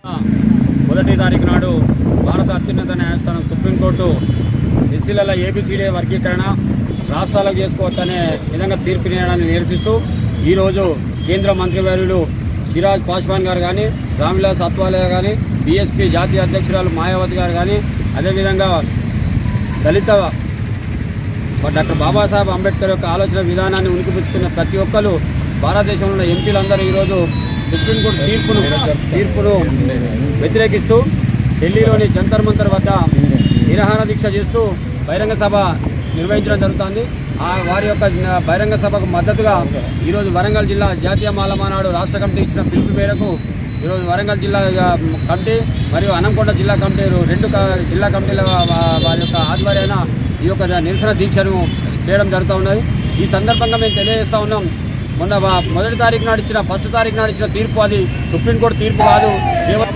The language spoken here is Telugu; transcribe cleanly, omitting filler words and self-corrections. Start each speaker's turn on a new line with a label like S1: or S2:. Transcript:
S1: మొదటి తారీఖు నాడు భారత అత్యున్నత న్యాయస్థానం సుప్రీంకోర్టు ఎస్సీల ఏబిసిడి వర్గీకరణ రాష్ట్రాలకు చేసుకోవచ్చనే విధంగా తీర్పునియడాన్ని నిరసిస్తూ ఈరోజు కేంద్ర మంత్రివర్యులు సిరాజ్ పాస్వాన్ గారు కానీ, రామ్విలాస్ అత్వాలే కానీ, బీఎస్పీ జాతీయ అధ్యక్షురాలు మాయావతి గారు కానీ, అదేవిధంగా దళిత డాక్టర్ బాబాసాహెబ్ అంబేద్కర్ యొక్క ఆలోచన విధానాన్ని ఉనికిపుచ్చుకున్న ప్రతి ఒక్కరు భారతదేశంలో ఉన్న ఎంపీలందరూ ఈరోజు సుప్రీంకోర్టు తీర్పును వ్యతిరేకిస్తూ ఢిల్లీలోని జంతర్ మంతర్ వద్ద నిరాహార దీక్ష చేస్తూ బహిరంగ సభ నిర్వహించడం జరుగుతుంది. వారి యొక్క బహిరంగ సభకు మద్దతుగా ఈరోజు వరంగల్ జిల్లా జాతీయ మాల మానాడు రాష్ట్ర కమిటీ ఇచ్చిన పిలుపు మేరకు ఈరోజు వరంగల్ జిల్లా కమిటీ మరియు అనంకొండ జిల్లా కమిటీ రెండు జిల్లా కమిటీల వారి యొక్క ఆధ్వర్యాన ఈ యొక్క నిరసన దీక్షను చేయడం జరుగుతూ ఉన్నది. ఈ సందర్భంగా మేము తెలియజేస్తూ ఉన్నాం, మొన్న మొదటి తారీఖు నాడు ఇచ్చిన ఫస్ట్ తారీఖు నాడు ఇచ్చిన తీర్పు అది సుప్రీంకోర్టు తీర్పు కాదు. కేవలం